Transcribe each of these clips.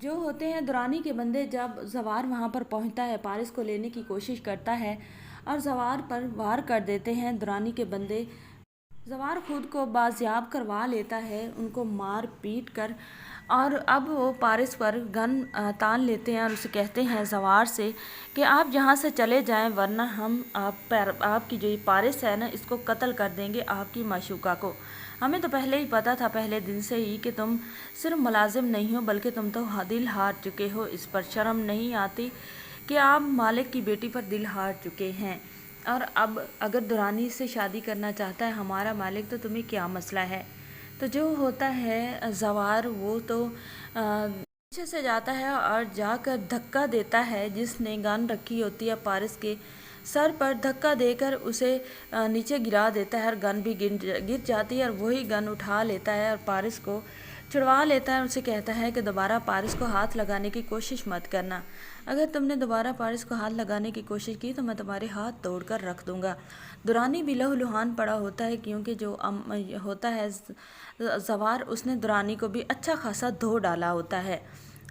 جو ہوتے ہیں درانی کے بندے، جب زوار وہاں پر پہنچتا ہے پارس کو لینے کی کوشش کرتا ہے اور زوار پر وار کر دیتے ہیں درانی کے بندے۔ زوار خود کو بازیاب کروا لیتا ہے ان کو مار پیٹ کر، اور اب وہ پارس پر گن تان لیتے ہیں اور اسے کہتے ہیں زوار سے کہ آپ یہاں سے چلے جائیں، ورنہ ہم آپ کی جو یہ پارس ہے نا اس کو قتل کر دیں گے، آپ کی معشوقہ کو۔ ہمیں تو پہلے ہی پتا تھا، پہلے دن سے ہی، کہ تم صرف ملازم نہیں ہو بلکہ تم تو دل ہار چکے ہو۔ اس پر شرم نہیں آتی کہ آپ مالک کی بیٹی پر دل ہار چکے ہیں، اور اب اگر درانی سے شادی کرنا چاہتا ہے ہمارا مالک تو تمہیں کیا مسئلہ ہے؟ تو جو ہوتا ہے زوار، وہ تو پیچھے سے جاتا ہے اور جا کر دھکا دیتا ہے جس نے گن رکھی ہوتی ہے پارس کے سر پر، دھکا دے کر اسے نیچے گرا دیتا ہے اور گن بھی گر جاتی ہے، اور وہی گن اٹھا لیتا ہے اور پارس کو چھڑوا لیتا ہے اور اسے کہتا ہے کہ دوبارہ پارس کو ہاتھ لگانے کی کوشش مت کرنا۔ اگر تم نے دوبارہ پارس کو ہاتھ لگانے کی کوشش کی تو میں تمہارے ہاتھ توڑ کر رکھ دوں گا۔ درانی بھی لہو لہان پڑا ہوتا ہے، کیونکہ جو ہوتا ہے زوار، اس نے درانی کو بھی اچھا خاصا دھو ڈالا ہوتا ہے،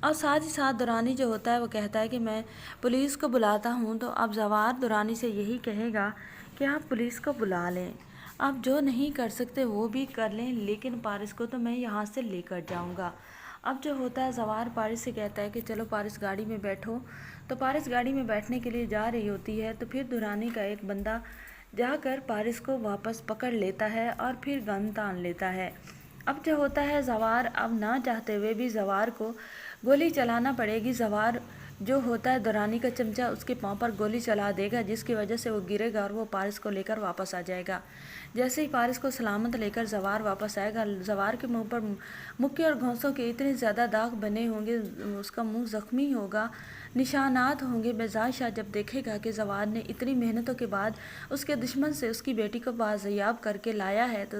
اور ساتھ ہی ساتھ درانی جو ہوتا ہے وہ کہتا ہے کہ میں پولیس کو بلاتا ہوں۔ تو اب زوار درانی سے یہی کہے گا کہ آپ پولیس کو بلا لیں، آپ جو نہیں کر سکتے وہ بھی کر لیں، لیکن پارس کو تو میں یہاں سے لے کر جاؤں گا۔ اب جو ہوتا ہے زوار پارس سے کہتا ہے کہ چلو پارس گاڑی میں بیٹھو، تو پارس گاڑی میں بیٹھنے کے لیے جا رہی ہوتی ہے، تو پھر درانی کا ایک بندہ جا کر پارس کو واپس پکڑ لیتا ہے اور پھر گن تان لیتا ہے۔ اب جو ہوتا ہے زوار اب نہ چاہتے ہوئے بھی زوار کو گولی چلانا پڑے گی۔ زوار جو ہوتا ہے درانی کا چمچہ اس کے پاؤں پر گولی چلا دے گا، جس کی وجہ سے وہ گرے گا اور وہ پارس کو لے کر واپس آ جائے گا۔ جیسے ہی پارس کو سلامت لے کر زوار واپس آئے گا، زوار کے منہ پر مکے اور گھونسوں کے اتنے زیادہ داغ بنے ہوں گے، اس کا منہ زخمی ہوگا، نشانات ہوں گے۔ بیزار شاہ جب دیکھے گا کہ زوار نے اتنی محنتوں کے بعد اس کے دشمن سے اس کی بیٹی کو بازیاب کر کے لایا ہے، تو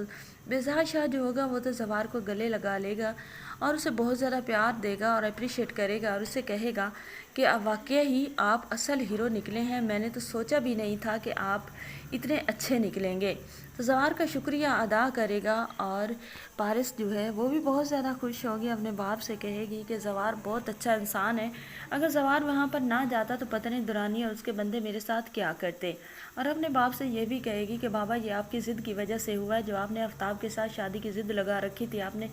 بیزار شاہ جو ہوگا وہ تو زوار کو گلے لگا لے گا اور اسے بہت زیادہ پیار دے گا اور اپریشیٹ کرے گا، اور اسے کہے گا کہ واقعی ہی آپ اصل ہیرو نکلے ہیں، میں نے تو سوچا بھی نہیں تھا کہ آپ اتنے اچھے نکلیں گے۔ تو زوار کا شکریہ ادا کرے گا، اور پارس جو ہے وہ بھی بہت زیادہ خوش ہوگی، اپنے باپ سے کہے گی کہ زوار بہت اچھا انسان ہے، اگر زوار وہاں پر نہ جاتا تو پتہ نہیں درانی اور اس کے بندے میرے ساتھ کیا کرتے۔ اور اپنے باپ سے یہ بھی کہے گی کہ بابا یہ آپ کی ضد کی وجہ سے ہوا ہے، جو آپ نے آفتاب کے ساتھ شادی کی ضد لگا رکھی تھی، آپ نے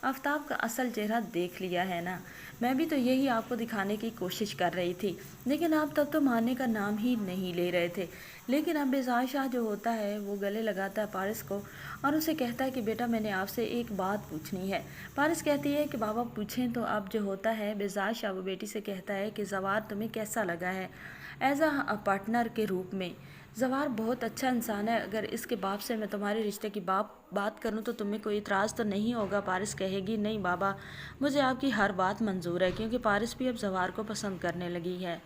آفتاب کا اصل چہرہ دیکھ لیا ہے نا، میں بھی تو یہی آپ کو دکھانے کی کوشش کر رہی تھی، لیکن آپ تب تو ماننے کا نام ہی نہیں لے رہے تھے۔ لیکن اب بیزار شاہ جو ہوتا ہے وہ گلے لگاتا ہے پارس کو اور اسے کہتا ہے کہ بیٹا میں نے آپ سے ایک بات پوچھنی ہے۔ پارس کہتی ہے کہ بابا پوچھیں۔ تو اب جو ہوتا ہے بیزار شاہ وہ بیٹی سے کہتا ہے کہ زوار تمہیں کیسا لگا ہے ایز اے پارٹنر کے روپ میں؟ زوار بہت اچھا انسان ہے، اگر اس کے باپ سے میں تمہارے رشتے کی بات کروں تو تمہیں کوئی اعتراض تو نہیں ہوگا؟ پارس کہے گی نہیں بابا، مجھے آپ کی ہر بات منظور ہے، کیونکہ پارس بھی اب زوار کو پسند کرنے لگی ہے۔